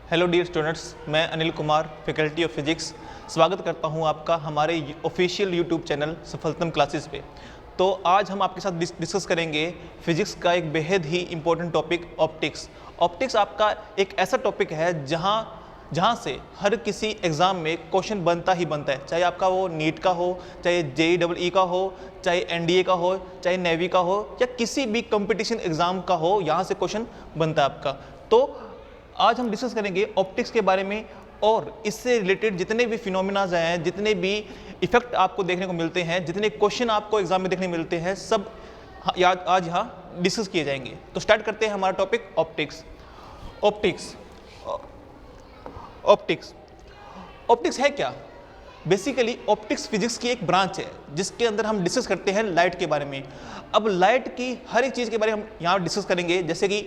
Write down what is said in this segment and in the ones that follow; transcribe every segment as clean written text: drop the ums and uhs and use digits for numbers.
Hello dear students, मैं Anil Kumar, faculty of physics, स्वागत करता हूं आपका हमारे ऑफिशियल यूट्यूब चैनल सफलतम क्लासेस पे। तो आज हम आपके साथ डिस्कस करेंगे फिजिक्स का एक बेहद ही इम्पोर्टेंट टॉपिक ऑप्टिक्स। ऑप्टिक्स आपका एक ऐसा टॉपिक है जहां से हर किसी एग्ज़ाम में क्वेश्चन बनता ही बनता है, चाहे आपका वो नीट का हो, चाहे JEE का हो, चाहे NDA का हो, चाहे नेवी का हो, या किसी भी कंपटीशन एग्ज़ाम का हो, यहाँ से क्वेश्चन बनता है आपका। तो आज हम डिस्कस करेंगे ऑप्टिक्स के बारे में और इससे रिलेटेड जितने भी फिनोमिनाज हैं, जितने भी इफेक्ट आपको देखने को मिलते हैं, जितने क्वेश्चन आपको एग्जाम में देखने मिलते हैं, सब आज यहाँ डिस्कस किए जाएंगे। तो स्टार्ट करते हैं हमारा topic optics. Optics optics optics है क्या? बेसिकली ऑप्टिक्स फिजिक्स की एक ब्रांच है जिसके अंदर हम डिस्कस करते हैं लाइट के बारे में। अब लाइट की हर एक चीज़ के बारे में हम यहाँ डिस्कस करेंगे, जैसे कि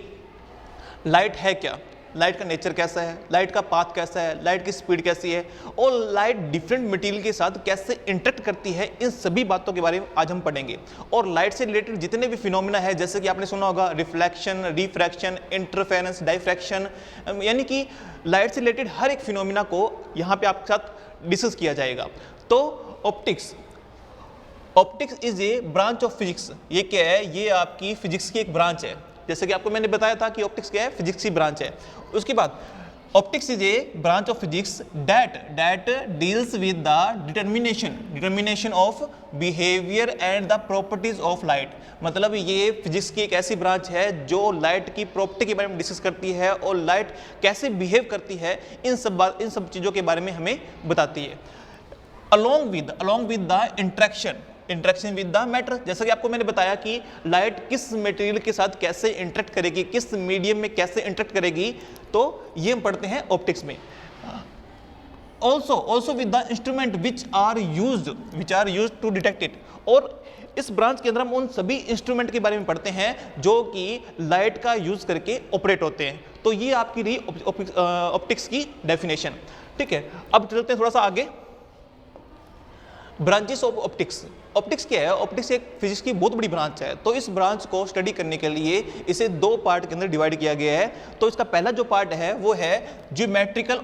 लाइट है क्या, लाइट का नेचर कैसा है, लाइट का पाथ कैसा है, लाइट की स्पीड कैसी है, और लाइट डिफरेंट मटेरियल के साथ कैसे इंटरेक्ट करती है, इन सभी बातों के बारे में आज हम पढ़ेंगे। और लाइट से रिलेटेड जितने भी फिनोमिना है, जैसे कि आपने सुना होगा रिफ्लेक्शन, रिफ्रैक्शन, इंटरफेरेंस, डाइफ्रैक्शन, यानी कि लाइट से रिलेटेड हर एक फिनोमिना को यहाँ पे आपके साथ डिस्कस किया जाएगा। तो optics is a branch of physics. ये क्या है? ये आपकी फिजिक्स की एक ब्रांच है। जैसे कि आपको मैंने बताया था कि ऑप्टिक्स क्या है, फिजिक्स की ब्रांच है। उसके बाद optics is a branch of physics that deals with the determination of behaviour and the properties of light. मतलब ये फिजिक्स की एक ऐसी ब्रांच है जो लाइट की प्रॉपर्टी के बारे में डिस्कस करती है और लाइट कैसे बिहेव करती है, इन सब चीज़ों के बारे में हमें बताती है। along with the interaction with the matter. जैसा कि आपको मैंने बताया कि लाइट किस मटेरियल के साथ कैसे इंटरेक्ट करेगी, किस मीडियम में कैसे इंटरेक्ट करेगी, तो ये हम पढ़ते हैं ऑप्टिक्स में। also with the instrument which are used to detect it। और इस ब्रांच के अंदर हम उन सभी इंस्ट्रूमेंट के बारे में पढ़ते हैं जो कि लाइट का यूज करके ऑपरेट होते हैं। तो ये आपकी रही ऑप्टिक्स की डेफिनेशन। ठीक है, अब चलते हैं थोड़ा सा आगे। ब्रांचेस ऑफ ऑप्टिक्स क्या है? ऑप्टिक्स एक फिजिक्स की बहुत बड़ी ब्रांच है। तो इस ब्रांच को स्टडी करने के लिए इसे दो पार्ट के अंदर डिवाइड किया गया है। तो इसका पहला जो पार्ट है वो है ज्योमेट्रिकल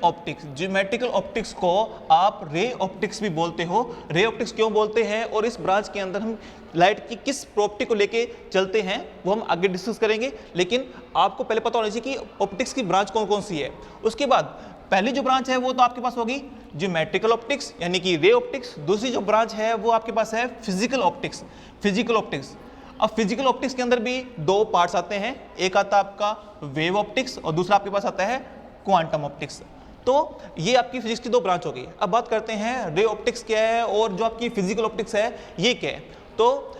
ऑप्टिक्स को आप रे ऑप्टिक्स भी बोलते हो। रे ऑप्टिक्स क्यों बोलते हैं और इस ब्रांच के अंदर हम लाइट की किस प्रॉपर्टी को लेके चलते हैं वो हम आगे डिस्कस करेंगे। लेकिन आपको पहले पता होना चाहिए कि ऑप्टिक्स की ब्रांच कौन कौन सी है। उसके बाद पहली जो ब्रांच है वो तो आपके पास होगी ज्योमेट्रिकल ऑप्टिक्स यानी कि रे ऑप्टिक्स। दूसरी जो ब्रांच है वो आपके पास है फिजिकल ऑप्टिक्स। अब फिजिकल ऑप्टिक्स के अंदर भी दो पार्ट्स आते हैं, एक आता है आपका वेव ऑप्टिक्स और दूसरा आपके पास आता है क्वांटम ऑप्टिक्स। तो ये आपकी फिजिक्स की दो ब्रांच हो गई। अब बात करते हैं रे ऑप्टिक्स क्या है और जो आपकी फिजिकल ऑप्टिक्स है ये क्या है। तो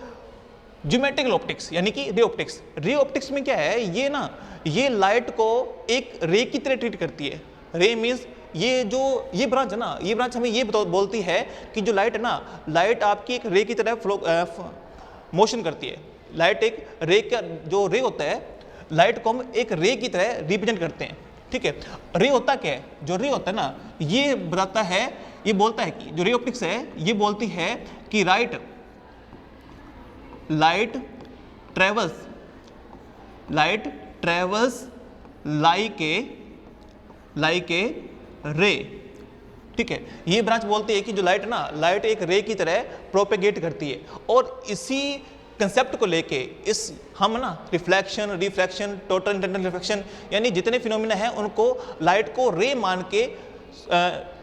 ज्योमेट्रिकल ऑप्टिक्स यानी कि रे ऑप्टिक्स में क्या है, ये लाइट को एक रे की तरह ट्रीट करती है। रे मीन्स ये ब्रांच है ना, ये ब्रांच हमें ये बोलती है कि जो लाइट है ना, लाइट आपकी एक रे की तरह मोशन करती है। लाइट एक रे का जो रे होता है, लाइट को हम एक रे की तरह रिप्रेजेंट करते हैं। ठीक है, रे होता क्या है? जो रे होता है ना, ये बताता है, ये बोलता है कि जो रे ऑप्टिक्स है ये बोलती है कि लाइट ट्रेवल्स लाइक ए रे। ठीक है, ये ब्रांच बोलती है कि जो लाइट है ना, लाइट एक रे की तरह प्रोपेगेट करती है। और इसी कंसेप्ट को लेके हम ना reflection, refraction, total internal reflection यानी जितने फिनोमिना हैं उनको लाइट को रे मान के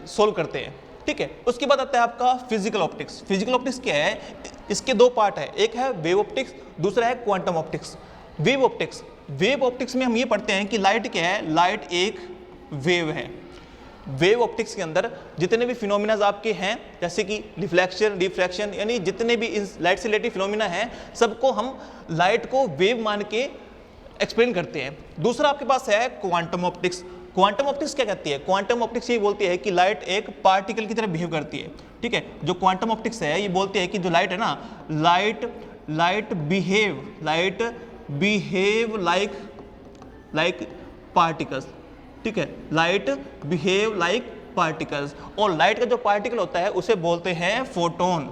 सोल्व करते हैं। ठीक है, उसके बाद आता है आपका फिजिकल ऑप्टिक्स क्या है? इसके दो पार्ट है, एक है वेव ऑप्टिक्स, दूसरा है क्वांटम ऑप्टिक्स। वेव ऑप्टिक्स में हम ये पढ़ते हैं कि लाइट क्या है, लाइट एक वेव है। वेव ऑप्टिक्स के अंदर जितने भी फिनोमिना आपके हैं, जैसे कि रिफ्लेक्शन, रिफ्रैक्शन, यानी जितने भी इस लाइट से रिलेटेड फिनोमिना हैं, सबको हम लाइट को वेव मान के एक्सप्लेन करते हैं। दूसरा आपके पास है क्वांटम ऑप्टिक्स क्या कहती है? क्वांटम ऑप्टिक्स ये बोलती है कि लाइट एक पार्टिकल की तरह बिहेव करती है। ठीक है, जो क्वांटम ऑप्टिक्स है ये बोलती है कि जो लाइट है ना, लाइट बिहेव लाइक पार्टिकल्स। ठीक है, लाइट बिहेव लाइक पार्टिकल्स। और लाइट का जो पार्टिकल होता है उसे बोलते हैं फोटोन।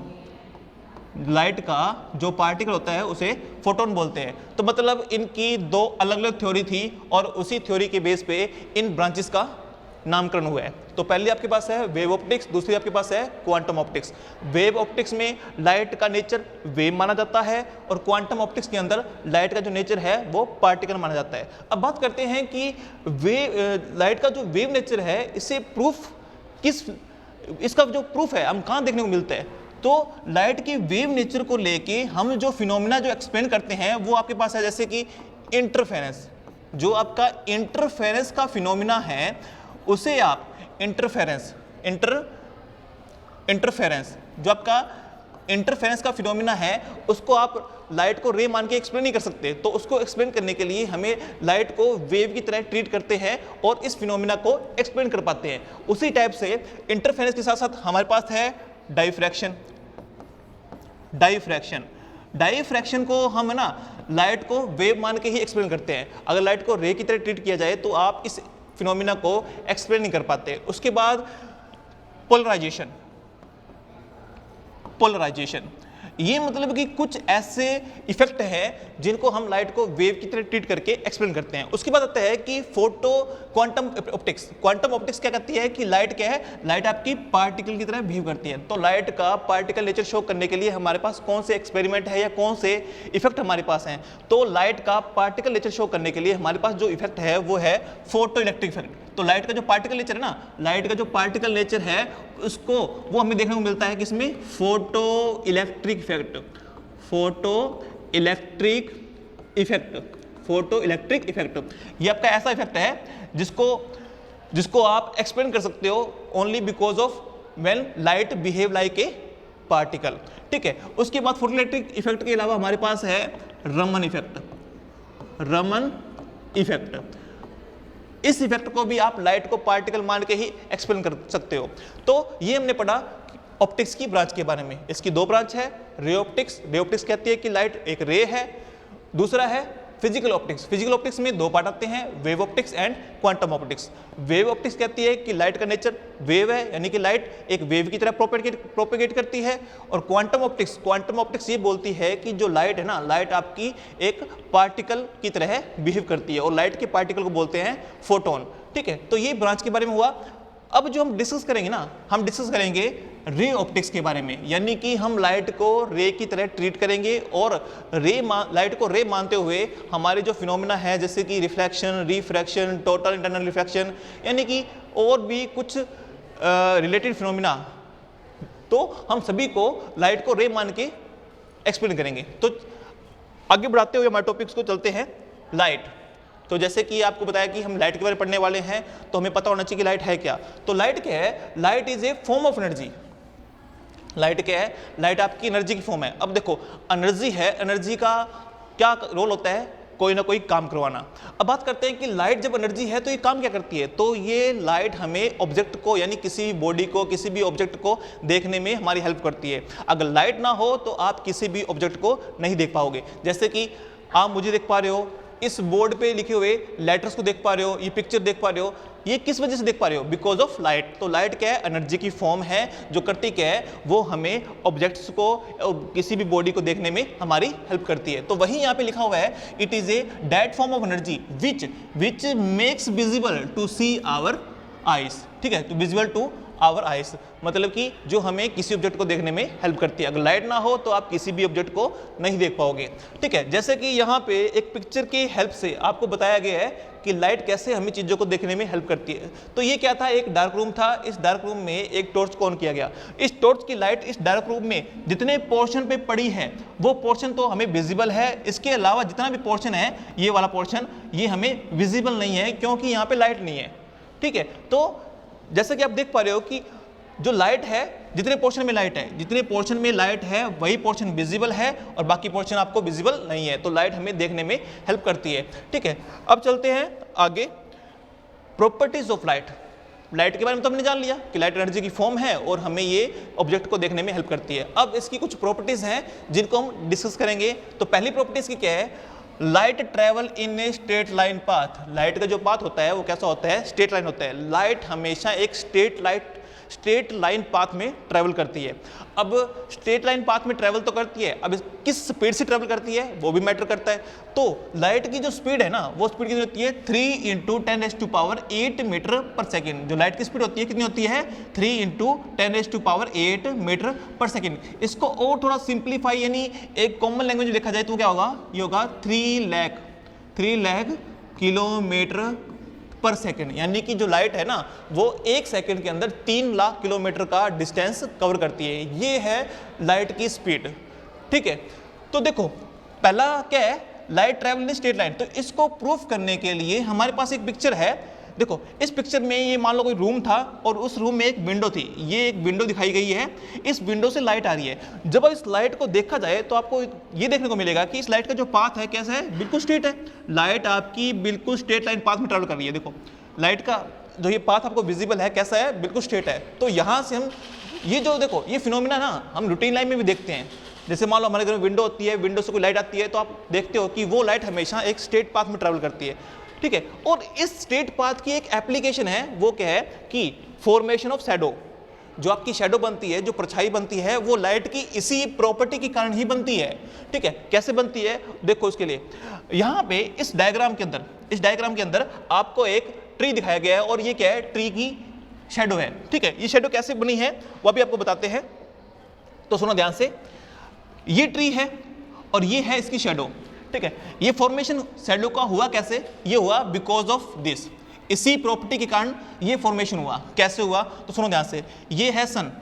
लाइट का जो पार्टिकल होता है उसे फोटोन बोलते हैं। तो मतलब इनकी दो अलग अलग थ्योरी थी और उसी थ्योरी के बेस पे इन ब्रांचेस का नामकरण हुआ है। तो पहले आपके पास है वेव ऑप्टिक्स, दूसरी आपके पास है क्वांटम ऑप्टिक्स। वेव ऑप्टिक्स में लाइट का नेचर वेव माना जाता है और क्वांटम ऑप्टिक्स के अंदर लाइट का जो नेचर है वो पार्टिकल माना जाता है। अब बात करते हैं कि लाइट का जो वेव नेचर है इसे प्रूफ इसका जो प्रूफ है हम कहाँ देखने को मिलता है। तो लाइट की वेव नेचर को लेके हम जो फिनोमिना जो एक्सप्लेन करते हैं वो आपके पास है, जैसे कि इंटरफेरेंस। जो आपका इंटरफेरेंस का फिनोमिना है उसे आप इंटरफेरेंस जो आपका इंटरफेरेंस का फिनोमिना है उसको आप लाइट को रे मान के एक्सप्लेन नहीं कर सकते। तो उसको एक्सप्लेन करने के लिए हमें लाइट को वेव की तरह ट्रीट करते हैं और इस फिनोमिना को एक्सप्लेन कर पाते हैं। उसी टाइप से इंटरफेरेंस के साथ साथ हमारे पास है डाइफ्रैक्शन को हम ना लाइट को वेव मान के ही एक्सप्लेन करते हैं। अगर लाइट को रे की तरह ट्रीट किया जाए तो आप इस फिनोमिना को एक्सप्लेन नहीं कर पाते। उसके बाद पोलराइजेशन, ये मतलब कि कुछ ऐसे इफेक्ट हैं जिनको हम लाइट को वेव की तरह ट्रीट करके एक्सप्लेन करते हैं। उसके बाद आता है कि क्वांटम ऑप्टिक्स क्या कहती है कि लाइट क्या है, लाइट आपकी पार्टिकल की तरह बिहेव करती है। तो लाइट का पार्टिकल नेचर शो करने के लिए हमारे पास कौन से एक्सपेरिमेंट है या कौन से इफेक्ट हमारे पास हैं। तो लाइट का पार्टिकल नेचर शो करने के लिए हमारे पास जो इफेक्ट है वो है फोटो इलेक्ट्रिक इफेक्ट। तो लाइट का जो पार्टिकल नेचर है ना, लाइट का जो पार्टिकल नेचर है उसको वो हमें देखने को मिलता है किसमें, फोटो इलेक्ट्रिक इफेक्ट। ये आपका ऐसा इफेक्ट है जिसको आप एक्सप्लेन कर सकते हो only because of when light behave like a particle. ठीक है। उसके बाद फोटो इलेक्ट्रिक इफेक्ट के अलावा हमारे पास है रमन इफेक्ट। इस इफेक्ट को भी आप लाइट को पार्टिकल मान के ही एक्सप्लेन कर सकते हो। तो ये हमने पढ़ा ऑप्टिक्स की ब्रांच के बारे में। इसकी दो ब्रांच है, रे ऑप्टिक्स कहती है कि लाइट एक रे है। दूसरा है फिजिकल ऑप्टिक्स में दो पार्ट आते हैं, wave optics and quantum optics. Wave optics कहती है कि लाइट का नेचर वेव है, यानी कि लाइट एक वेव की तरह प्रोपेगेट करती है। और क्वांटम ऑप्टिक्स ये बोलती है कि जो लाइट है ना, लाइट आपकी एक पार्टिकल की तरह बिहेव करती है और लाइट के पार्टिकल को बोलते हैं फोटोन। ठीक है। तो ये ब्रांच के बारे में हुआ। अब जो हम डिस्कस करेंगे रे ऑप्टिक्स के बारे में, यानी कि हम लाइट को रे की तरह ट्रीट करेंगे और लाइट को रे मानते हुए हमारे जो फिनोमिना है जैसे कि reflection, refraction, total internal reflection, यानी कि और भी कुछ रिलेटेड फिनोमिना, तो हम सभी को लाइट को रे मान के एक्सप्लेन करेंगे। तो आगे बढ़ाते हुए हमारे टॉपिक्स को चलते हैं लाइट। तो जैसे कि आपको बताया कि हम लाइट के बारे में पढ़ने वाले हैं तो हमें पता होना चाहिए कि लाइट है क्या। तो लाइट क्या है, light is a form of energy. Light क्या है, लाइट आपकी एनर्जी की फॉर्म है। अब देखो एनर्जी है, एनर्जी का क्या रोल होता है, कोई ना कोई काम करवाना। अब बात करते हैं कि लाइट जब एनर्जी है तो ये काम क्या करती है। तो ये लाइट हमें ऑब्जेक्ट को, यानी किसी भी बॉडी को, किसी भी ऑब्जेक्ट को देखने में हमारी हेल्प करती है। अगर लाइट ना हो तो आप किसी भी ऑब्जेक्ट को नहीं देख पाओगे। जैसे कि आप मुझे देख पा रहे हो, इस बोर्ड पे लिखे हुए लेटर्स को देख पा रहे हो, ये पिक्चर देख पा रहे हो, ये किस वजह से देख पा रहे हो, बिकॉज ऑफ लाइट। तो लाइट क्या है, एनर्जी की फॉर्म है जो करती क्या है, वो हमें ऑब्जेक्ट्स को किसी भी बॉडी को देखने में हमारी हेल्प करती है। तो वही यहाँ पे लिखा हुआ है, it is a that form of energy which makes visible to see our eyes. ठीक है। तो विजिबल टू आवर आइज मतलब कि जो हमें किसी ऑब्जेक्ट को देखने में हेल्प करती है। अगर लाइट ना हो तो आप किसी भी ऑब्जेक्ट को नहीं देख पाओगे। ठीक है। जैसे कि यहाँ पे एक पिक्चर की हेल्प से आपको बताया गया है कि लाइट कैसे हमें चीज़ों को देखने में हेल्प करती है। तो ये क्या था, एक डार्क रूम था। इस डार्क रूम में एक टॉर्च को ऑन किया गया। इस टॉर्च की लाइट इस डार्क रूम में जितने पोर्शन पे पड़ी है वो पोर्शन तो हमें विजिबल है। इसके अलावा जितना भी पोर्शन है, ये वाला पोर्शन, ये हमें विजिबल नहीं है क्योंकि यहाँ पे लाइट नहीं है। ठीक है। तो जैसा कि आप देख पा रहे हो कि जो लाइट है, जितने पोर्शन में लाइट है वही पोर्शन विजिबल है और बाकी पोर्शन आपको विजिबल नहीं है। तो लाइट हमें देखने में हेल्प करती है। ठीक है। अब चलते हैं आगे, प्रॉपर्टीज ऑफ लाइट। लाइट के बारे में तो हमने जान लिया कि लाइट एनर्जी की फॉर्म है और हमें ये ऑब्जेक्ट को देखने में हेल्प करती है। अब इसकी कुछ प्रॉपर्टीज हैं जिनको हम डिस्कस करेंगे। तो पहली प्रॉपर्टीज की क्या है, light travel in a straight line path. Light का जो पाथ होता है वो कैसा होता है, स्ट्रेट लाइन होता है। लाइट हमेशा एक स्ट्रेट लाइन पाथ में ट्रेवल करती है। अब स्ट्रेट लाइन पाथ में ट्रेवल तो करती है, अब किस स्पीड से ट्रेवल करती है वो भी मैटर करता है। तो लाइट की जो स्पीड है ना, वो स्पीड कितनी होती है 3 × 10⁸ मीटर पर सेकेंड। जो लाइट की स्पीड होती है कितनी होती है 3 × 10⁸ मीटर पर सेकेंड। इसको और थोड़ा सिंप्लीफाई यानी एक कॉमन लैंग्वेज में लिखा जाए तो क्या होगा, ये होगा 3 लाख किलोमीटर पर सेकेंड। यानी कि जो लाइट है ना वो 1 सेकेंड के अंदर 3 लाख किलोमीटर का डिस्टेंस कवर करती है। ये है लाइट की स्पीड। ठीक है, तो देखो पहला क्या है, light travel in straight line. तो इसको प्रूफ करने के लिए हमारे पास एक पिक्चर है। देखो इस पिक्चर में ये मान लो कोई रूम था और उस रूम में एक विंडो थी, ये एक विंडो दिखाई गई है, इस विंडो से लाइट आ रही है। जब इस लाइट को देखा जाए तो आपको ये देखने को मिलेगा कि इस लाइट का जो पाथ है कैसा है, बिल्कुल स्ट्रेट है। लाइट आपकी बिल्कुल स्ट्रेट लाइन पाथ में ट्रैवल कर रही है। देखो लाइट का जो ये पाथ आपको विजिबल है कैसा है, बिल्कुल स्ट्रेट है। तो यहाँ से हम ये जो देखो ये फिनोमिना ना हम रूटीन लाइफ में भी देखते हैं। जैसे मान लो हमारे घर में विंडो होती है, विंडो से कोई लाइट आती है तो आप देखते हो कि वो लाइट हमेशा एक स्ट्रेट पाथ में ट्रैवल करती है। ठीक है, और इस स्ट्रेट पाथ की एक एप्लीकेशन है, वो क्या है कि फॉर्मेशन ऑफ शैडो। जो आपकी शैडो बनती है, जो परछाई बनती है, वो लाइट की इसी प्रॉपर्टी के कारण ही बनती है। ठीक है, कैसे बनती है देखो उसके लिए यहाँ पे इस डायग्राम के अंदर आपको एक ट्री दिखाया गया है और ये क्या है, ट्री की शैडो है। ठीक है, ये शैडो कैसे बनी है वो भी आपको बताते हैं, तो सुनो ध्यान से। ये ट्री है और ये है इसकी शैडो। ठीक है, ये फॉर्मेशन शैडो का हुआ कैसे, ये हुआ बिकॉज ऑफ दिस, इसी प्रॉपर्टी के कारण ये फॉर्मेशन हुआ। कैसे हुआ तो सुनो ध्यान से। ये है सन,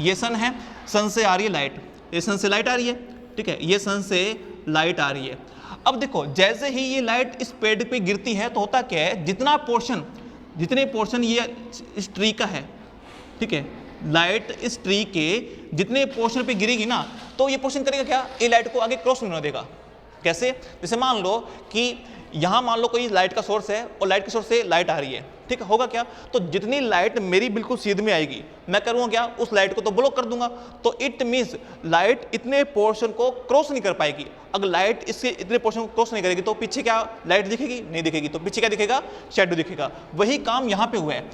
ये सन है, सन से आ रही है लाइट, ये सन से लाइट आ रही है। ठीक है, ये सन से लाइट आ रही है। अब देखो जैसे ही ये लाइट इस पेड़ पे गिरती है तो होता क्या है, जितने पोर्शन ये इस ट्री का है, ठीक है, लाइट इस ट्री के जितने पोर्शन पे गिरेगी ना तो ये पोर्शन करेगा क्या, ये लाइट को आगे क्रॉस नहीं होने देगा। कैसे, जैसे मान लो कि यहाँ मान लो कोई लाइट का सोर्स है और लाइट के सोर्स से लाइट आ रही है। ठीक है, होगा क्या, तो जितनी लाइट मेरी बिल्कुल सीध में आएगी मैं करूँगा क्या, उस लाइट को तो ब्लॉक कर दूंगा। तो इट मीन्स लाइट इतने पोर्शन को क्रॉस नहीं कर पाएगी। अगर लाइट इसके इतने पोर्शन को क्रॉस नहीं करेगी तो पीछे क्या लाइट दिखेगी, नहीं दिखेगी। तो पीछे क्या दिखेगा, शैडो दिखेगा। वही काम यहाँ पे हुआ है।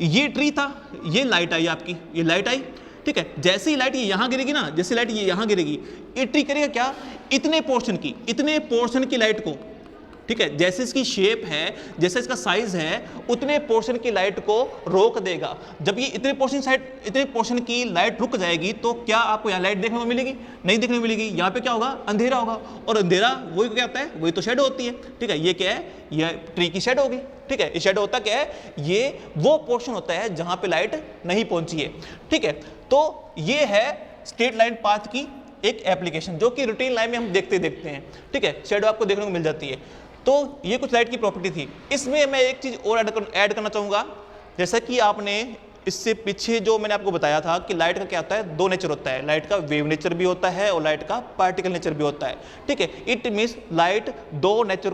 ये ट्री था, ये लाइट आई आपकी, ये लाइट आई। ठीक है, जैसे ही लाइट ये यहाँ गिरेगी ना, जैसे लाइट ये यहाँ गिरेगी, ये ट्री करेगा क्या, इतने पोर्शन की लाइट को, ठीक है, जैसे इसकी शेप है, जैसे इसका साइज है, उतने पोर्शन की लाइट को रोक देगा। जब ये इतने पोर्शन की लाइट रुक जाएगी तो क्या आपको यहाँ लाइट देखने को मिलेगी, नहीं देखने को मिलेगी। यहाँ पे क्या होगा, अंधेरा होगा, और अंधेरा वही क्या होता है, वही तो शैडो होती है। ठीक है, ये क्या है, ये ट्री की शैडो होगी। ठीक है, ये शैडो होता क्या है, ये वो पोर्शन होता है जहां पे लाइट नहीं पहुंची है। ठीक है, तो ये है स्ट्रेट लाइन पाथ की एक एप्लीकेशन जो कि रूटीन लाइफ में हम देखते हैं। ठीक है, शैडो आपको देखने को मिल जाती है। तो ये कुछ लाइट की प्रॉपर्टी थी। इसमें मैं एक चीज और ऐड करना चाहूंगा, जैसा कि आपने इससे पीछे जो मैंने आपको बताया था कि लाइट का क्या होता है, दो नेचर होता है। लाइट का वेव नेचर भी होता है और लाइट का पार्टिकल नेचर भी होता है। ठीक है, इट मीन्स लाइट दो नेचर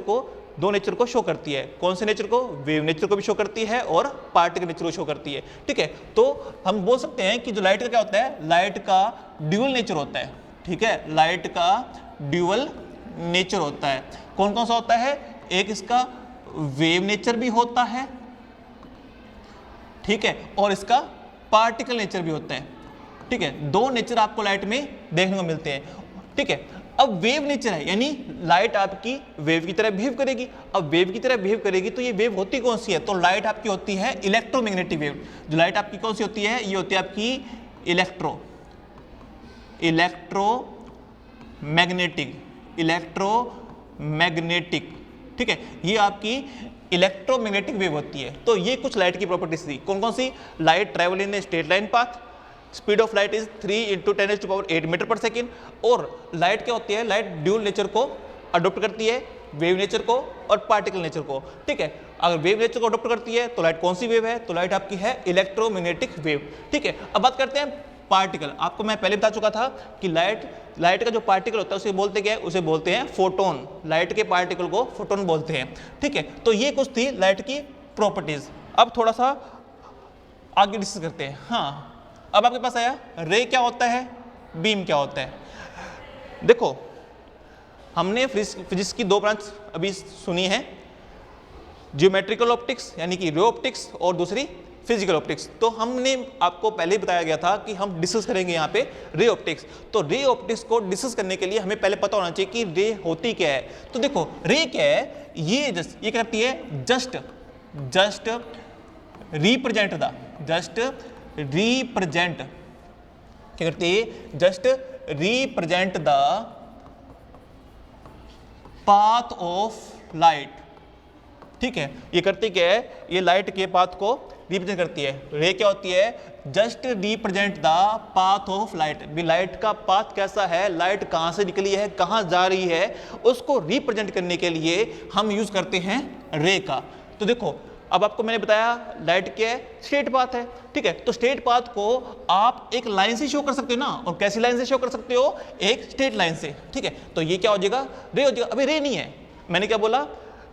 को शो करती है। कौन से नेचर को, वेव नेचर को भी शो करती है और पार्टिकल नेचर को शो करती है। ठीक है, तो हम बोल सकते हैं कि जो लाइट का क्या होता है, लाइट का ड्यूअल नेचर होता है। ठीक है, लाइट का ड्यूअल नेचर होता है। कौन कौन सा होता है, एक इसका वेव नेचर भी होता है, ठीक है, और इसका पार्टिकल नेचर भी होता है। ठीक है, दो नेचर आपको लाइट में देखने को मिलते हैं। ठीक है, अब वेव नेचर है, यानी लाइट आपकी वेव की तरह बिहेव करेगी। अब वेव की तरह बिहेव करेगी तो ये वेव होती कौन सी है, तो लाइट आपकी होती है इलेक्ट्रोमैग्नेटिक वेव। जो लाइट आपकी कौन सी होती है, ये होती है आपकी इलेक्ट्रोमैग्नेटिक। ठीक है, ये आपकी इलेक्ट्रोमैग्नेटिक वेव होती है। तो ये कुछ लाइट की प्रॉपर्टीज थी। कौन कौन सी, light travel in a straight line path, speed of light is 3 × 10⁸ metre per second. और लाइट क्या होती है, लाइट ड्यूल नेचर को अडॉप्ट करती है, वेव नेचर को और पार्टिकल नेचर को। ठीक है, अगर वेव नेचर को अडॉप्ट करती है तो लाइट कौन सी वेव है, तो लाइट आपकी है इलेक्ट्रोमैग्नेटिक वेव। ठीक है, अब बात करते हैं पार्टिकल। आपको मैं पहले बता चुका था कि लाइट का जो पार्टिकल होता है उसे बोलते क्या है, उसे बोलते हैं फोटोन। लाइट के पार्टिकल को फोटोन बोलते हैं। ठीक है, तो ये कुछ थी लाइट की प्रॉपर्टीज। अब थोड़ा सा आगे डिस्कस करते हैं। हाँ, अब आपके पास आया रे क्या होता है, बीम क्या होता है। देखो हमने फिजिक्स की दो ब्रांच अभी सुनी है, ज्योमेट्रिकल ऑप्टिक्स यानी कि रे ऑप्टिक्स, और दूसरी फिजिकल ऑप्टिक्स। तो हमने आपको पहले ही बताया गया था कि हम डिस्कस करेंगे यहाँ पे रे ऑप्टिक्स। तो रे ऑप्टिक्स को डिस्कस करने के लिए हमें पहले पता होना चाहिए कि रे होती क्या है। तो देखो रे क्या है, ये क्या करती है, जस्ट रिप्रेजेंट क्या करती है, just represent the path of light. ठीक है, ये करती क्या है, ये लाइट के पाथ को रिप्रेजेंट करती है। रे क्या होती है, just represent the path of light. भी लाइट का पाथ कैसा है, लाइट कहां से निकली है, कहां जा रही है, उसको रिप्रेजेंट करने के लिए हम यूज करते हैं रे का। तो देखो अब आपको मैंने बताया लाइट क्या है, स्ट्रेट पाथ है। ठीक है, तो स्ट्रेट पाथ को आप एक लाइन से शो कर सकते हो ना, और कैसी लाइन से शो कर सकते हो, एक स्ट्रेट लाइन से। ठीक है, तो ये क्या हो जाएगा, रे हो जाएगा। अभी रे नहीं है, मैंने क्या बोला,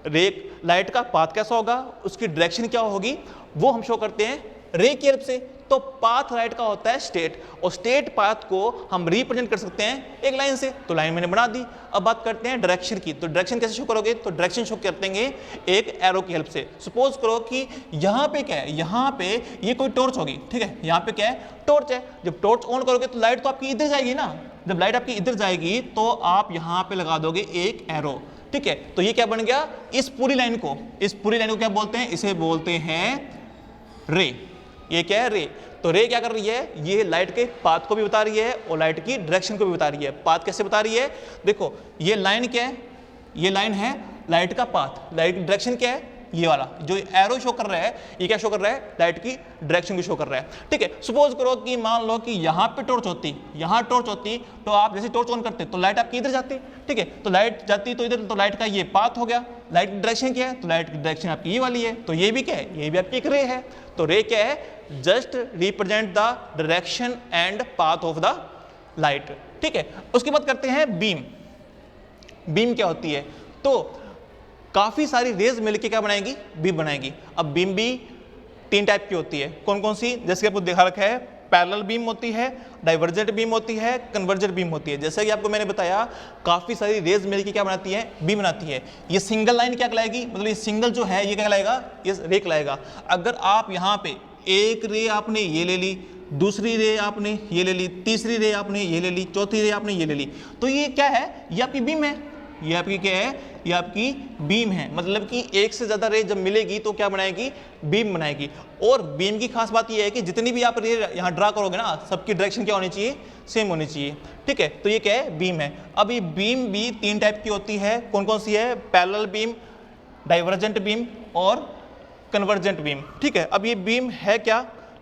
रे लाइट का पाथ कैसा होगा, उसकी डायरेक्शन क्या होगी, वो हम शो करते हैं रे की हेल्प से। तो पाथ लाइट का होता है स्ट्रेट, और स्ट्रेट पाथ को हम रिप्रेजेंट कर सकते हैं एक लाइन से। तो लाइन मैंने बना दी। अब बात करते हैं डायरेक्शन की। तो डायरेक्शन कैसे शो करोगे, तो डायरेक्शन शो करते हैं एक एरो की हेल्प से। सपोज करो कि यहाँ पे क्या है, यहाँ पे ये कोई टॉर्च होगी। ठीक है, यहाँ पे क्या है, टॉर्च है। जब टॉर्च ऑन करोगे तो लाइट तो आपकी इधर जाएगी ना। जब लाइट आपकी इधर जाएगी तो आप यहाँ पे लगा दोगे एक एरो। ठीक है, तो ये क्या बन गया, इस पूरी लाइन को क्या बोलते हैं, इसे बोलते हैं रे। ये क्या है, रे। तो रे क्या कर रही है, ये लाइट के पाथ को भी बता रही है और लाइट की डायरेक्शन को भी बता रही है। पाथ कैसे बता रही है, देखो ये लाइन क्या है, ये लाइन है लाइट का पाथ। लाइट की डायरेक्शन क्या है, ये वाला जो एरो शो कर रहा है, ये क्या शो कर रहा है, लाइट की डायरेक्शन को शो कर रहा है। ठीक है, सपोज करो कि मान लो कि यहाँ पे टॉर्च होती, यहाँ टॉर्च होती, तो आप जैसे टॉर्च ऑन करते तो लाइट आपकी इधर जाती। ठीक है, तो लाइट जाती तो इधर, तो लाइट का ये पाथ हो गया। लाइट की डायरेक्शन क्या है, तो लाइट की डायरेक्शन आपकी ये वाली है। तो ये भी क्या है, ये भी आपकी एक रे है। तो रे क्या है, just represent the direction and path of the light. ठीक है, उसके बाद करते हैं बीम। बीम क्या होती है, तो काफी सारी रेज मिलकर क्या बनाएगी, बीम बनाएगी। अब बीम भी 3 टाइप की होती है। कौन कौन सी, जैसे आपको दिखा रखा है, पैरेलल बीम होती है, डाइवर्जेंट बीम होती है, कन्वर्जेंट बीम होती है। जैसे कि आपको मैंने बताया, काफी सारी रेज मिलकर क्या बनाती है, बीम बनाती है। ये सिंगल लाइन क्या कहलाएगी, मतलब ये सिंगल जो है ये क्या कहलाएगा, ये रे कहलाएगा। अगर आप यहाँ पे एक रे आपने ये ले ली, दूसरी रे आपने ये ले ली, तीसरी रे आपने ये ले ली, चौथी रे आपने ये ले ली, तो ये क्या है, ये आपकी बीम है। ये आपकी क्या है, ये आपकी बीम है। मतलब कि एक से ज्यादा रे जब मिलेगी तो क्या बनाएगी, बीम बनाएगी। और बीम की खास बात ये है कि जितनी भी आप रे यहाँ ड्रा करोगे ना, सबकी डायरेक्शन क्या होनी चाहिए, सेम होनी चाहिए। ठीक है, तो ये क्या है, बीम है। अब ये बीम भी 3 टाइप की होती है। कौन कौन सी है, पैरेलल बीम, डाइवर्जेंट बीम और कन्वर्जेंट बीम। ठीक है, अब ये बीम है क्या,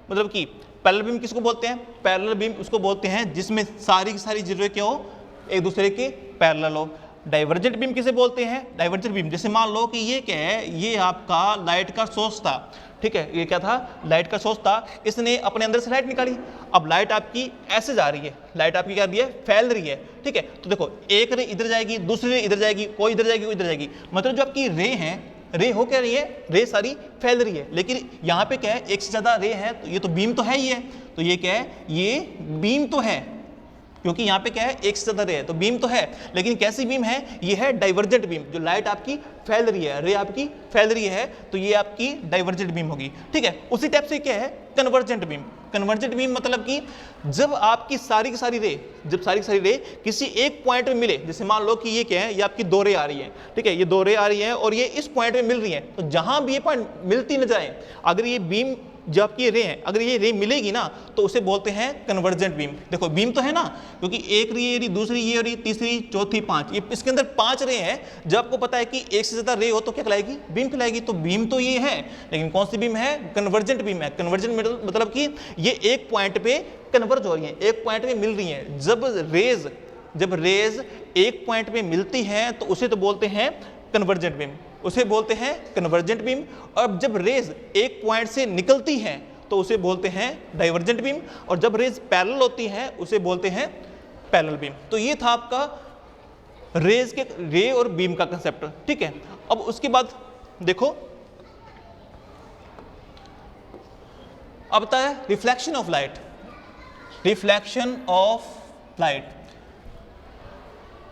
मतलब कि पैरेलल बीम किसको बोलते हैं, पैरेलल बीम उसको बोलते हैं जिसमें सारी की सारी जरूरत क्या हो, एक दूसरे के पैरेलल हो। डाइवर्जेंट बीम किसे बोलते हैं, डाइवर्जेंट बीम, जैसे मान लो कि ये क्या है, ये आपका लाइट का सोर्स था। ठीक है, ये क्या था, लाइट का सोर्स था, इसने अपने अंदर से लाइट निकाली। अब लाइट आपकी ऐसे जा रही है, लाइट आपकी क्या रही है, फैल रही है। ठीक है, तो देखो एक रे इधर जाएगी, दूसरी रे इधर जाएगी, कोई इधर जाएगी, कोई इधर जाएगी। मतलब जो आपकी रे है, रे हो क्या रही है, रे सारी फैल रही है। लेकिन यहाँ पे क्या है, एक से ज्यादा रे है, तो ये तो बीम तो है ही है। तो ये क्या है, ये बीम तो है, क्योंकि यहाँ पे क्या है, एक से ज्यादा रे है, तो बीम तो है। लेकिन कैसी बीम है, ये है डाइवर्जेंट बीम। जो लाइट आपकी फैल रही है, रे आपकी फैल रही है, तो ये आपकी डाइवर्जेंट बीम होगी। ठीक है, उसी टाइप से क्या है, कन्वर्जेंट बीम। कन्वर्जेंट बीम मतलब कि जब आपकी सारी की सारी रे, जब सारी की सारी रे किसी एक पॉइंट में मिले, जैसे मान लो कि ये क्या है, ये आपकी 2 रे आ रही है। ठीक है, ये 2 रे आ रही है और ये इस पॉइंट में मिल रही है, तो जहां भी ये पॉइंट मिलती न जाए, अगर ये बीम जो आपकी रे है, अगर ये रे मिलेगी ना, तो उसे बोलते हैं कन्वर्जेंट बीम। देखो बीम तो है ना, क्योंकि एक रे, ये दूसरी, ये रे, तीसरी, चौथी, 5, ये इसके अंदर 5 रे हैं। जब आपको पता है कि एक से ज्यादा रे हो तो क्या कहलाएगी, बीम कहलाएगी। तो बीम तो ये है, लेकिन कौन सी बीम है, कन्वर्जेंट बीम है। कन्वर्जेंट मतलब कि ये एक पॉइंट पे कन्वर्ज हो रही है, एक पॉइंट पे मिल रही है। जब रेज एक पॉइंट पे मिलती हैं तो उसे तो बोलते हैं कन्वर्जेंट बीम, उसे बोलते हैं कन्वर्जेंट बीम। और जब रेज एक पॉइंट से निकलती हैं तो उसे बोलते हैं डाइवर्जेंट बीम। और जब रेज पैरेलल होती हैं उसे बोलते हैं पैरेलल बीम। तो ये था आपका रेज के, रे और बीम का कंसेप्ट। ठीक है, अब उसके बाद देखो, अब आता है reflection of light. Reflection of light,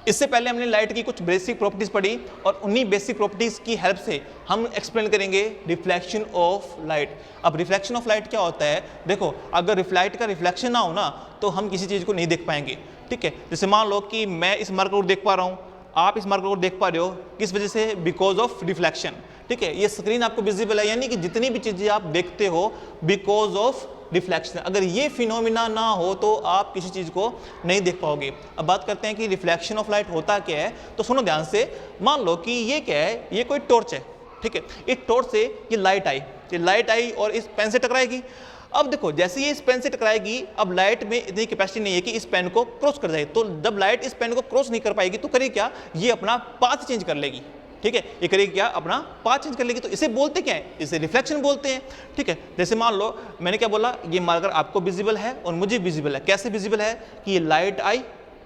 इससे पहले हमने लाइट की कुछ बेसिक प्रॉपर्टीज पढ़ी और उन्हीं बेसिक प्रॉपर्टीज की हेल्प से हम एक्सप्लेन करेंगे रिफ्लेक्शन ऑफ लाइट। अब रिफ्लेक्शन ऑफ लाइट क्या होता है, देखो अगर लाइट का रिफ्लेक्शन ना हो ना तो हम किसी चीज़ को नहीं देख पाएंगे, ठीक है। जैसे मान लो कि मैं इस मार्कर को देख पा रहा हूँ, आप इस मार्कर को देख पा रहे हो, किस वजह से, बिकॉज ऑफ रिफ्लेक्शन, ठीक है। ये स्क्रीन आपको विजिबल है, यानी कि जितनी भी चीज़ें आप देखते हो बिकॉज ऑफ रिफ्लेक्शन। अगर ये फिनोमिना ना हो तो आप किसी चीज़ को नहीं देख पाओगे। अब बात करते हैं कि रिफ्लेक्शन ऑफ लाइट होता क्या है, तो सुनो ध्यान से। मान लो कि ये क्या है, ये कोई टॉर्च है, ठीक है। इस टॉर्च से ये लाइट आई और इस पेन से टकराएगी। अब देखो जैसे ये इस पेन से टकराएगी, अब लाइट में इतनी कैपेसिटी नहीं है कि इस पेन को क्रॉस कर जाए, तो जब लाइट इस पेन को क्रॉस नहीं कर पाएगी तो करेगी क्या, ये अपना पाथ चेंज कर लेगी, ठीक है। ये करेगी क्या, अपना पाथ चेंज कर लेगी। तो इसे बोलते क्या है, इसे रिफ्लेक्शन बोलते हैं, ठीक है। जैसे मान लो मैंने क्या बोला, ये मार्कर आपको विजिबल है और मुझे विजिबल है। कैसे विजिबल है कि ये लाइट आई,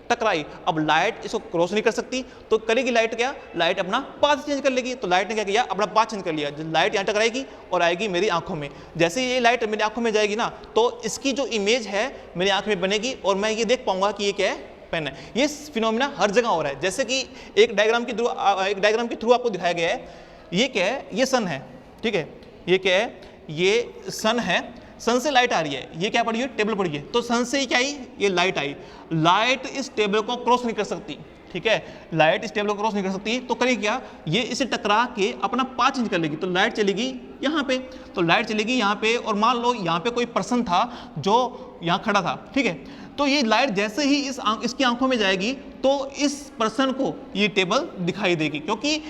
टकराई, अब लाइट इसको क्रॉस नहीं कर सकती, तो करेगी लाइट क्या, लाइट अपना पाथ चेंज कर लेगी। तो लाइट ने क्या किया, अपना पाथ चेंज कर लिया। जब लाइट यहाँ टकराएगी और आएगी मेरी आंखों में, जैसे ये लाइट मेरी आंखों में जाएगी ना, तो इसकी जो इमेज है मेरी आंख में बनेगी और मैं ये देख पाऊंगा कि ये क्या है, पेन है। ये फिनोमिना हर जगह हो रहा है। जैसे कि एक डायग्राम के थ्रू आपको दिखाया गया है। ये क्या है, ये सन है, ठीक है। ये क्या है, ये सन है, सन से लाइट आ रही है। ये क्या पड़ी है, टेबल पड़ी है, तो सन से क्या आई, ये लाइट आई। लाइट इस टेबल को क्रॉस नहीं कर सकती, ठीक है। लाइट इस टेबल को क्रॉस नहीं कर सकती, तो करेगी क्या, ये इसे टकरा के अपना पाथ चेंज कर लेगी। तो लाइट चलेगी यहाँ पे, तो लाइट चलेगी यहाँ पे, और मान लो यहाँ पे कोई पर्सन था जो यहाँ खड़ा था, ठीक है। तो ये लाइट जैसे ही इसकी आंखों में जाएगी तो इस पर्सन को ये टेबल दिखाई देगी, क्योंकि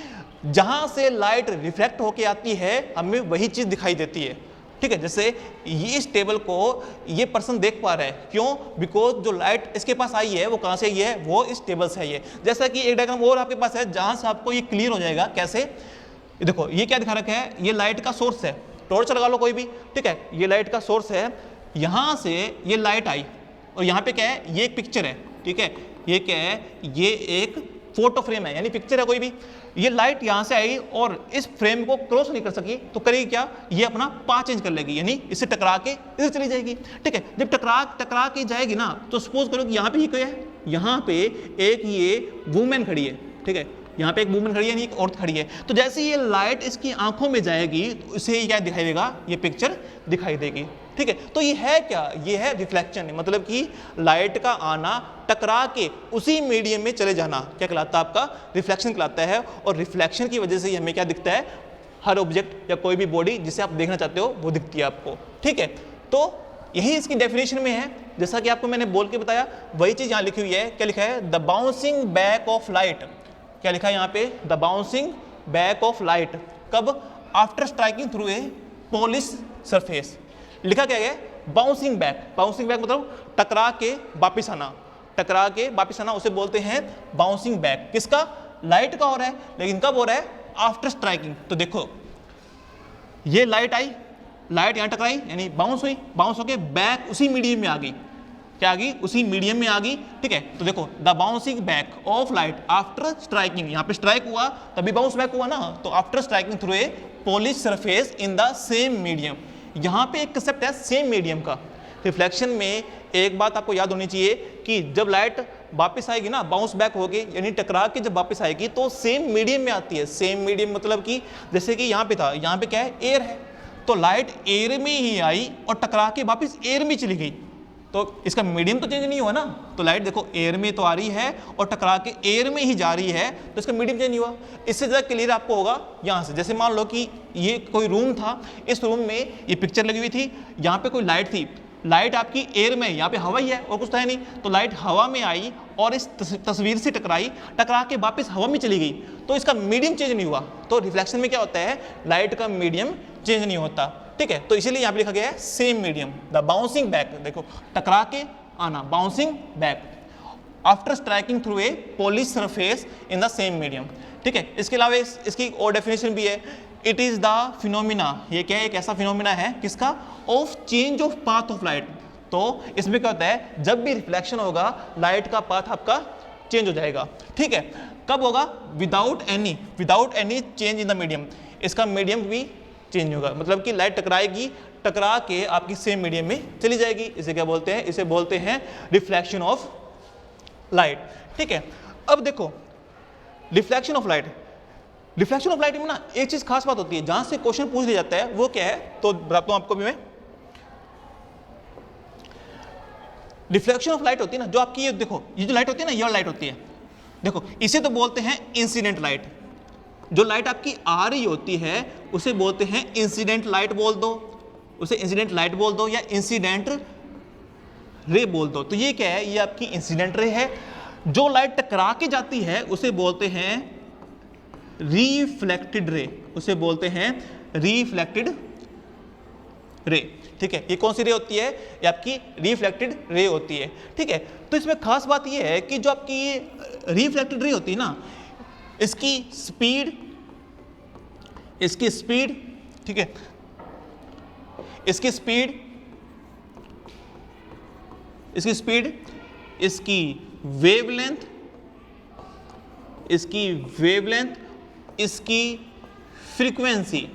जहां से लाइट रिफ्लेक्ट होके आती है हमें वही चीज दिखाई देती है, ठीक है। जैसे ये इस टेबल को ये पर्सन देख पा रहा है, क्यों, बिकॉज जो लाइट इसके पास आई है वो कहां से आई है, वो इस टेबल से आई है। जैसा कि एक डायग्राम और आपके पास है जहां से आपको ये क्लियर हो जाएगा। कैसे, देखो ये क्या दिखा रखा है, ये लाइट का सोर्स है, टॉर्च लगा लो कोई भी, ठीक है। ये लाइट का सोर्स है, यहां से ये लाइट आई और यहाँ पे क्या है, ये एक पिक्चर है, ठीक है। ये क्या है, ये एक फोटो फ्रेम है, यानी पिक्चर है कोई भी। ये लाइट यहाँ से आई और इस फ्रेम को क्रॉस नहीं कर सकी, तो करेगी क्या, ये अपना पाथ चेंज कर लेगी, यानी इससे टकरा के इधर चली जाएगी, ठीक है। जब टकरा के जाएगी ना, तो सपोज करो कि यहाँ पे ये क्या है, यहाँ पे एक ये वुमेन खड़ी है, ठीक है। यहाँ पे एक वुमेन खड़ी है, यानी एक औरत खड़ी है। तो जैसे ये लाइट इसकी आंखों में जाएगी तो इसे क्या दिखाई देगा, ये पिक्चर दिखाई देगी, ठीक है। तो ये है क्या, ये है रिफ्लेक्शन, मतलब कि लाइट का आना, टकरा के उसी मीडियम में चले जाना, क्या कहलाता है, आपका रिफ्लेक्शन कहलाता है। और रिफ्लेक्शन की वजह से ही हमें क्या दिखता है, हर ऑब्जेक्ट या कोई भी बॉडी जिसे आप देखना चाहते हो वो दिखती है आपको, ठीक है। तो यही इसकी डेफिनेशन में है, जैसा कि आपको मैंने बोल के बताया, वही चीज यहाँ लिखी हुई है। क्या लिखा है, the bouncing back of light, क्या लिखा है यहाँ पे, the bouncing back of light, कब, after striking through a polish surface. लिखा क्या है, बाउंसिंग बैक, बाउंसिंग बैक मतलब टकरा के वापिस आना, टकरा के वापिस आना, उसे बोलते हैं बाउंसिंग बैक। किसका, लाइट का हो रहा है, लेकिन कब हो रहा है, आफ्टर स्ट्राइकिंग। तो देखो ये लाइट आई, लाइट यहाँ टकराई, यानी बाउंस हुई, बाउंस होके बैक उसी मीडियम में आ गई, क्या आ गई, उसी मीडियम में आ गई, ठीक है। तो देखो the bouncing back of light after striking, यहाँ पे स्ट्राइक हुआ तभी बाउंस बैक हुआ ना, तो after striking through a polish surface in the same medium. यहाँ पे एक कंसेप्ट है सेम मीडियम का। रिफ्लेक्शन में एक बात आपको याद होनी चाहिए कि जब लाइट वापस आएगी ना, बाउंस बैक होगी, यानी टकरा के जब वापस आएगी तो सेम मीडियम में आती है। सेम मीडियम मतलब कि जैसे कि यहाँ पे था, यहाँ पे क्या है, एयर है, तो लाइट एयर में ही आई और टकरा के वापस एयर में चली गई, तो इसका मीडियम तो चेंज नहीं हुआ ना। तो लाइट देखो एयर में तो आ रही है और टकरा के एयर में ही जा रही है, तो इसका मीडियम चेंज नहीं हुआ। इससे ज़्यादा क्लियर आपको होगा यहाँ से, जैसे मान लो कि ये कोई रूम था, इस रूम में ये पिक्चर लगी हुई थी, यहाँ पे कोई लाइट थी, लाइट आपकी एयर में, यहाँ पे हवा ही है और कुछ तो है नहीं, तो लाइट हवा में आई और इस तस्वीर से टकराई, टकरा के वापस हवा में चली गई, तो इसका मीडियम चेंज नहीं हुआ। तो रिफ्लेक्शन में क्या होता है, लाइट का मीडियम चेंज नहीं होता, ठीक है। तो इसीलिए यहाँ पे लिखा गया है same medium, the bouncing back, देखो टकरा के आना, bouncing back after striking through a polish surface in the same medium, ठीक है। इसके अलावा इसकी और डेफिनेशन भी है, इट इज द फिनोमिना, ये क्या है, एक ऐसा फिनोमिना है किसका, of change of path of light. तो इसमें क्या होता है, जब भी रिफ्लेक्शन होगा लाइट का पाथ आपका चेंज हो जाएगा, ठीक है। कब होगा, without any change in the medium, इसका मीडियम भी चेंज होगा, मतलब कि लाइट टकराएगी, टकरा के आपकी सेम मीडियम में चली जाएगी। इसे क्या बोलते हैं, इसे बोलते हैं रिफ्लेक्शन ऑफ लाइट, ठीक है। अब देखो reflection of light, reflection of light में ना एक चीज खास बात होती है, जहां से क्वेश्चन पूछ लिया जाता है वो क्या है, तो बताता हूं आपको भी मैं। रिफ्लेक्शन ऑफ लाइट होती है ना, जो आपकी ये देखो ये जो लाइट होती है ना, ये लाइट होती है, देखो इसे तो बोलते हैं इंसिडेंट लाइट। जो लाइट आपकी आ रही होती है उसे बोलते हैं इंसिडेंट लाइट बोल दो, उसे इंसिडेंट लाइट बोल दो या इंसिडेंट रे बोल दो। तो ये क्या है, ये आपकी इंसिडेंट रे है। जो लाइट टकरा के जाती है उसे बोलते हैं रिफ्लेक्टेड रे, उसे बोलते हैं रिफ्लेक्टेड रे। ठीक है, ये कौन सी रे होती है, ये आपकी रिफ्लेक्टेड रे होती है। ठीक है, तो इसमें खास बात ये है कि जो आपकी रिफ्लेक्टेड रे होती है ना, इसकी स्पीड, ठीक है, इसकी स्पीड, इसकी वेवलेंथ, इसकी फ्रीक्वेंसी,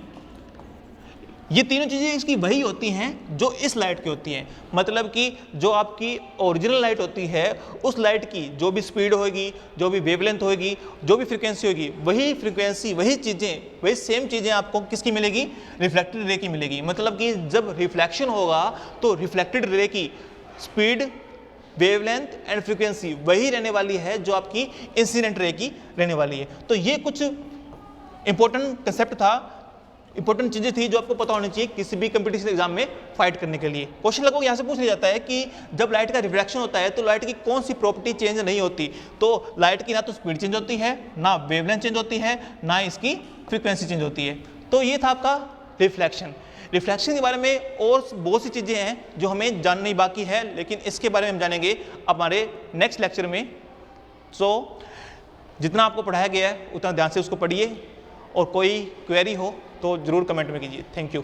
ये तीनों चीजें इसकी वही होती हैं जो इस लाइट की होती हैं। मतलब कि जो आपकी ओरिजिनल लाइट होती है उस लाइट की जो भी स्पीड होगी, जो भी वेवलेंथ होगी, जो भी फ्रीक्वेंसी होगी, वही फ्रीक्वेंसी, वही चीजें, वही सेम चीजें आपको किसकी मिलेगी, रिफ्लेक्टेड रे की मिलेगी। मतलब कि जब रिफ्लेक्शन होगा तो रिफ्लेक्टेड रे की स्पीड, वेवलेंथ एंड फ्रीक्वेंसी वही रहने वाली है जो आपकी इंसिडेंट रे की रहने वाली है। तो ये कुछ इंपॉर्टेंट कंसेप्ट था, इंपॉर्टेंट चीजें थी जो आपको पता होनी चाहिए किसी भी कंपटीशन एग्जाम में फाइट करने के लिए। क्वेश्चन लगभग यहाँ से पूछ लिया जाता है कि जब लाइट का रिफ्लेक्शन होता है तो लाइट की कौन सी प्रॉपर्टी चेंज नहीं होती। तो लाइट की ना तो स्पीड चेंज होती है, ना वेवलेंथ चेंज होती है, ना इसकी फ्रीक्वेंसी चेंज होती है। तो ये था आपका रिफ्लेक्शन। रिफ्लेक्शन के बारे में और बहुत सी चीजें हैं जो हमें जाननी बाकी है, लेकिन इसके बारे में हम जानेंगे हमारे नेक्स्ट लेक्चर में। सो जितना आपको पढ़ाया गया है उतना ध्यान से उसको पढ़िए, और कोई क्वेरी हो तो जरूर कमेंट में कीजिए। Thank you.